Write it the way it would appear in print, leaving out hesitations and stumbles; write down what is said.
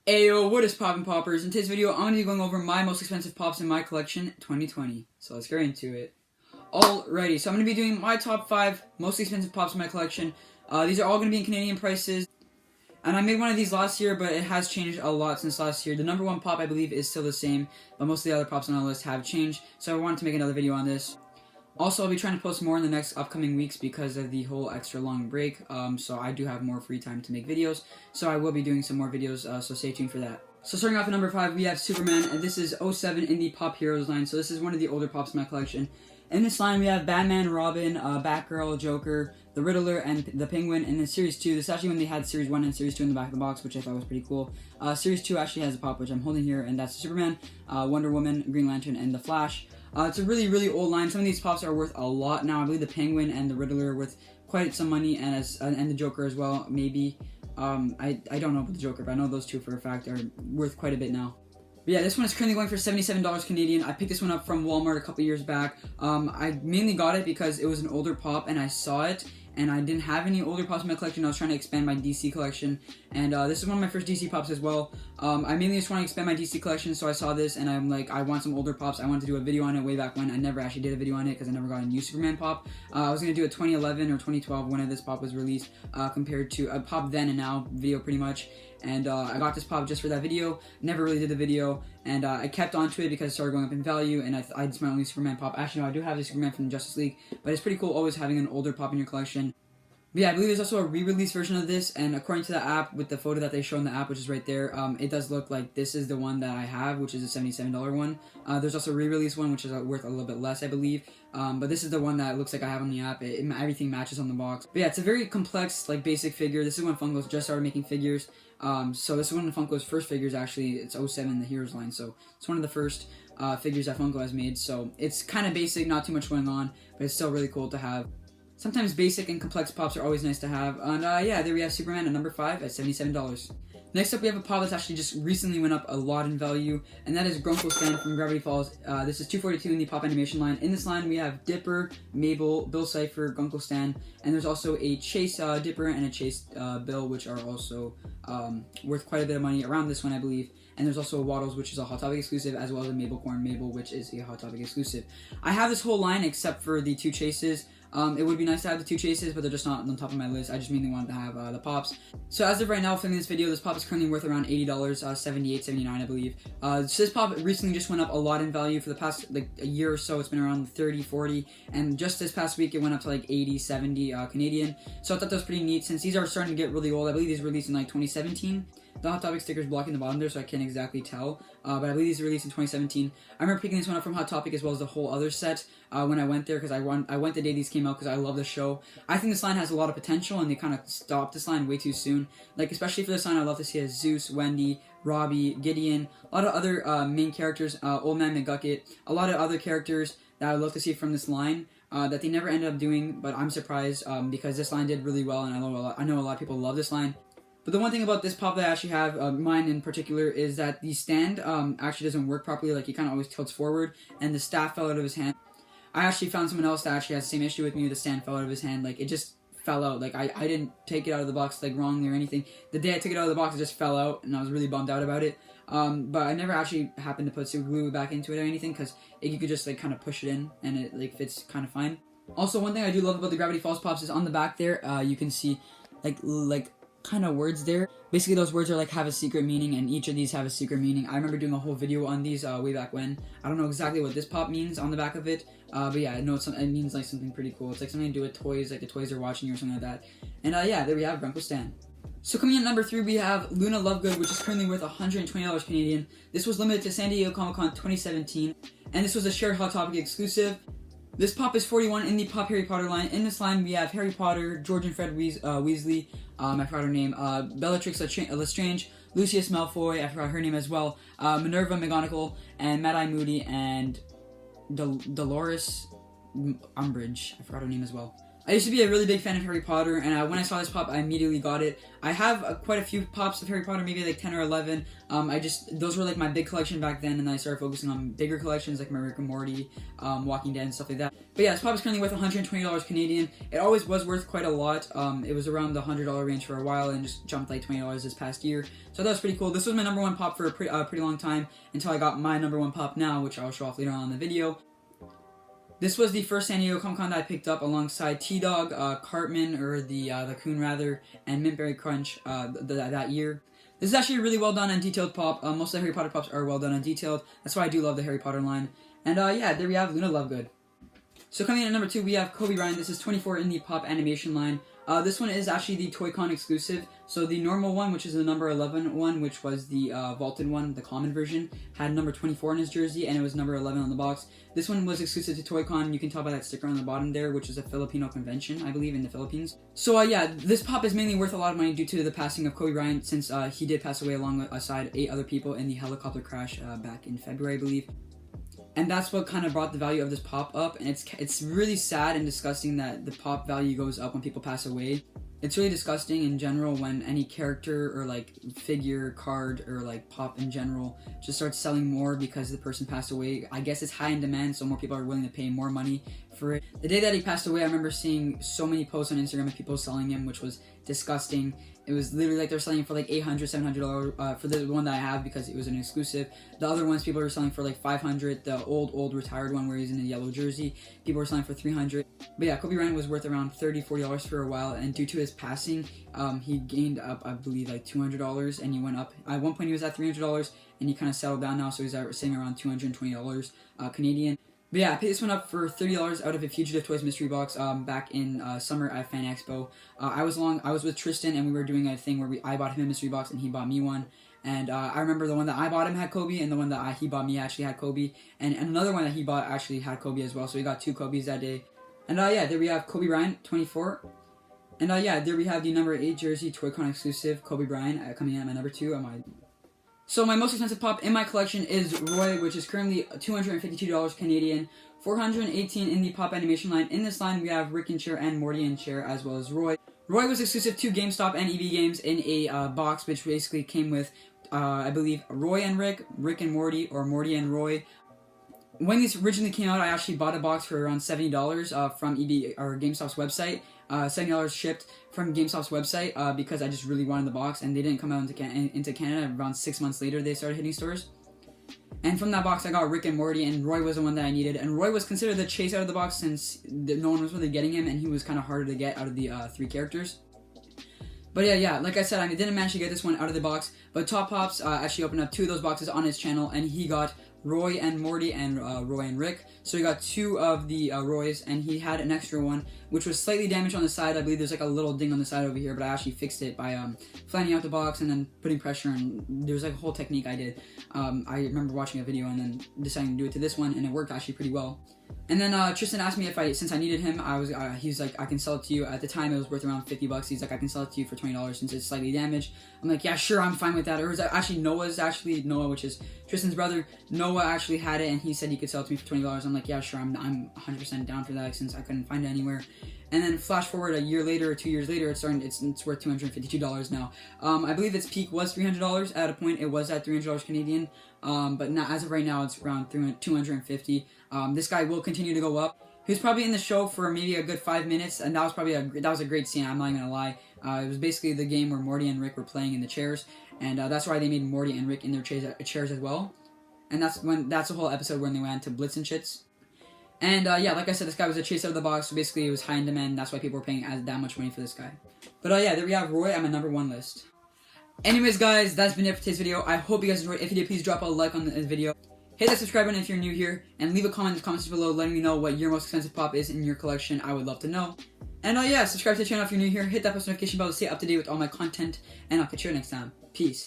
Ayo, what is poppin' poppers? In today's video, I'm going to be going over my most expensive pops in my collection 2020. So let's get into it. Alrighty, so I'm going to be doing my top 5 most expensive pops in my collection. These are all going to be in Canadian prices. And I made one of these last year, but it has changed a lot since last year. The number 1 pop, I believe, is still the same, but most of the other pops on our list have changed. So I wanted to make another video on this. Also, I'll be trying to post more in the next upcoming weeks because of the whole extra long break, so I do have more free time to make videos, so I will be doing some more videos, so stay tuned for that. So starting off at number 5, we have Superman, and this is 07 in the Pop Heroes line, so this is one of the older pops in my collection. In this line, we have Batman, Robin, Batgirl, Joker, the Riddler, and the Penguin. And in Series 2, this is actually when they had Series 1 and Series 2 in the back of the box, which I thought was pretty cool. Series 2 actually has a pop, which I'm holding here, and that's Superman, Wonder Woman, Green Lantern, and the Flash. It's a really, really old line. Some of these pops are worth a lot now. I believe the Penguin and the Riddler are worth quite some money, and the Joker as well, maybe. I don't know about the Joker, but I know those two for a fact are worth quite a bit now. But yeah, this one is currently going for $77 Canadian. I picked this one up from Walmart a couple years back. I mainly got it because it was an older pop and I saw it, and I didn't have any older pops in my collection. I was trying to expand my DC collection, and this is one of my first DC pops as well. I mainly just want to expand my DC collection, so I saw this and I'm like, I want some older pops. I wanted to do a video on it way back when. I never actually did a video on it because I never got a new Superman pop. I was going to do a 2011 or 2012 when this pop was released, compared to a pop then and now video pretty much. And I got this pop just for that video, never really did the video, and I kept on to it because it started going up in value, and it's my only Superman pop. Actually, no, I do have the Superman from the Justice League, but it's pretty cool always having an older pop in your collection. But yeah, I believe there's also a re-release version of this, and according to the app, with the photo that they show in the app, which is right there, it does look like this is the one that I have, which is a $77 one. There's also a re-release one, which is worth a little bit less, I believe. But this is the one that looks like I have on the app. Everything matches on the box. But yeah, it's a very complex, like, basic figure. This is when Funko just started making figures. So this is one of Funko's first figures, actually. It's 07 in the Heroes line, so it's one of the first figures that Funko has made. So it's kind of basic, not too much going on, but it's still really cool to have. Sometimes basic and complex pops are always nice to have. And yeah, there we have Superman at number 5 at $77. Next up, we have a pop that's actually just recently went up a lot in value, and that is Grunkle Stan from Gravity Falls. This is $242 in the pop animation line. In this line, we have Dipper, Mabel, Bill Cipher, Grunkle Stan, and there's also a Chase Dipper and a Chase Bill, which are also worth quite a bit of money around this one, I believe. And there's also a Waddles, which is a Hot Topic exclusive, as well as a Mabelcorn Mabel, which is a Hot Topic exclusive. I have this whole line except for the 2 Chases. It would be nice to have the 2 Chases, but they're just not on top of my list. I just mainly wanted to have the pops. So as of right now, filming this video, this pop is currently worth around $80, $78, $79, I believe. So this pop recently just went up a lot in value. For the past, like, a year or so, it's been around 30, 40, and just this past week, it went up to, like, 80, 70 Canadian. So I thought that was pretty neat, since these are starting to get really old. I believe these were released in, like, 2017. The Hot Topic sticker is blocking the bottom there, so I can't exactly tell. But I believe these were released in 2017. I remember picking this one up from Hot Topic as well as the whole other set when I went there, because I went the day these came out because I love the show. I think this line has a lot of potential, and they kind of stopped this line way too soon. Like, especially for this line, I'd love to see as Zeus, Wendy, Robbie, Gideon, a lot of other main characters, Old Man McGucket, a lot of other characters that I'd love to see from this line. That they never ended up doing, but I'm surprised because this line did really well, and I know a lot of people love this line. But the one thing about this pop that I actually have, mine in particular, is that the stand actually doesn't work properly. Like, he kind of always tilts forward, and the staff fell out of his hand. I actually found someone else that actually has the same issue with me. The stand fell out of his hand. Like, it just fell out. Like, I didn't take it out of the box, like, wrongly or anything. The day I took it out of the box, it just fell out, and I was really bummed out about it. But I never actually happened to put super glue back into it or anything, because you could just, like, kind of push it in, and it, like, fits kind of fine. Also, one thing I do love about the Gravity Falls pops is on the back there, you can see, like kind of words there. Basically, those words are like have a secret meaning, and each of these have a secret meaning. I remember doing a whole video on these way back when. I don't know exactly what this pop means on the back of it, but yeah, I know it means like something pretty cool. It's like something to do with toys, like the toys are watching you or something like that. And yeah, there we have Grunkle Stan. So coming in at number 3, we have Luna Lovegood, which is currently worth $120 Canadian. This was limited to San Diego Comic-Con 2017, and this was a shared Hot Topic exclusive. This pop is 41 in the Pop Harry Potter line. In this line, we have Harry Potter, George and Fred Weasley, I forgot her name, Bellatrix Lestrange, Lucius Malfoy, I forgot her name as well, Minerva McGonagall, and Mad-Eye Moody, and Dolores Umbridge, I forgot her name as well. I used to be a really big fan of Harry Potter, and when I saw this pop, I immediately got it. I have quite a few pops of Harry Potter, maybe like 10 or 11. Those were like my big collection back then, and then I started focusing on bigger collections like my Rick and Morty, Walking Dead, and stuff like that. But yeah, this pop is currently worth $120 Canadian. It always was worth quite a lot. It was around the $100 range for a while, and just jumped like $20 this past year. So that was pretty cool. This was my number one pop for a pretty long time, until I got my number one pop now, which I'll show off later on in the video. This was the first San Diego Comic Con that I picked up alongside T-Dog, Cartman, or the Coon rather, and Mintberry Crunch that year. This is actually a really well done and detailed pop. Most of the Harry Potter pops are well done and detailed. That's why I do love the Harry Potter line. And yeah, there we have Luna Lovegood. So coming in at number 2, we have Coby Ryan. This is 24 in the pop animation line. This one is actually the Toy-Con exclusive. So the normal one, which is the number 11 one, which was the vaulted one, the common version, had number 24 in his jersey, and it was number 11 on the box. This one was exclusive to Toy-Con. You can tell by that sticker on the bottom there, which is a Filipino convention, I believe, in the Philippines. So yeah, this pop is mainly worth a lot of money due to the passing of Coby Ryan, since he did pass away alongside 8 other people in the helicopter crash back in February, I believe. And that's what kind of brought the value of this pop up, and it's really sad and disgusting that the pop value goes up when people pass away. It's really disgusting in general when any character or like figure, card, or like pop in general just starts selling more because the person passed away. I guess it's high in demand, so more people are willing to pay more money for it. The day that he passed away, I remember seeing so many posts on Instagram of people selling him, which was disgusting. It was literally like they're selling for like $800, $700 for the one that I have because it was an exclusive. The other ones people were selling for like $500. The old retired one where he's in a yellow jersey, people were selling for $300. But yeah, Coby Ryan was worth around $30, $40 for a while, and due to his passing, he gained up, I believe, like $200, and he went up. At one point he was at $300, and he kind of settled down now, so he's sitting around $220 Canadian. But yeah, I picked this one up for $30 out of a Fugitive Toys mystery box back in summer at Fan Expo. I was with Tristan, and we were doing a thing where I bought him a mystery box and he bought me one. And I remember the one that I bought him had Coby, and the one that he bought me actually had Coby, and another one that he bought actually had Coby as well. So we got 2 Cobys that day. And yeah, there we have Coby Ryan, 24. And yeah, there we have the number 8 jersey Toy-Con exclusive Coby Ryan coming in at my number 2 on my. So my most expensive pop in my collection is Roy, which is currently $252 Canadian, 418 in the pop animation line. In this line, we have Rick and Chair and Morty and Chair, as well as Roy. Roy was exclusive to GameStop and EB Games in a box, which basically came with, I believe, Roy and Rick, Rick and Morty, or Morty and Roy. When these originally came out, I actually bought a box for around $70 from EB or GameStop's website. $70 shipped from GameStop's website because I just really wanted the box, and they didn't come out into Canada. Around 6 months later, they started hitting stores. And from that box, I got Rick and Morty, and Roy was the one that I needed. And Roy was considered the chase out of the box since no one was really getting him, and he was kind of harder to get out of the 3 characters. But yeah, like I said, I didn't manage to get this one out of the box. But Top Pops actually opened up 2 of those boxes on his channel, and he got Roy and Morty and Roy and Rick. So he got 2 of the Roys, and he had an extra one, which was slightly damaged on the side. I believe there's like a little ding on the side over here, but I actually fixed it by flattening out the box and then putting pressure, and there's like a whole technique I did. I remember watching a video and then deciding to do it to this one, and it worked actually pretty well. And then Tristan asked me since I needed him, he was like, I can sell it to you. At the time, it was worth around $50. He's like, I can sell it to you for $20 since it's slightly damaged. I'm like, yeah, sure, I'm fine with that. Or it was actually Noah, which is Tristan's brother. Noah actually had it, and he said he could sell it to me for $20. I'm like, yeah, sure, I'm 100% down for that since I couldn't find it anywhere. And then flash forward a year later or 2 years later, it's worth $252 now. I believe its peak was $300. At a point, it was at $300 Canadian. But now, as of right now, it's around $250. This guy will continue to go up. He was probably in the show for maybe a good 5 minutes, and that was a great scene. I'm not even gonna lie. It was basically the game where Morty and Rick were playing in the chairs, and that's why they made Morty and Rick in their chairs as well. And that's the whole episode when they went to Blitz and Shits. And yeah, like I said, this guy was a chase out of the box, so basically it was high in demand. That's why people were paying that much money for this guy. But yeah, there we have Roy on my number 1 list. Anyways, guys, that's been it for today's video. I hope you guys enjoyed. If you did, please drop a like on this video. Hit that subscribe button if you're new here, and leave a comment in the comments below letting me know what your most expensive pop is in your collection. I would love to know. And yeah, subscribe to the channel if you're new here. Hit that post notification bell to stay up to date with all my content, and I'll catch you next time. Peace.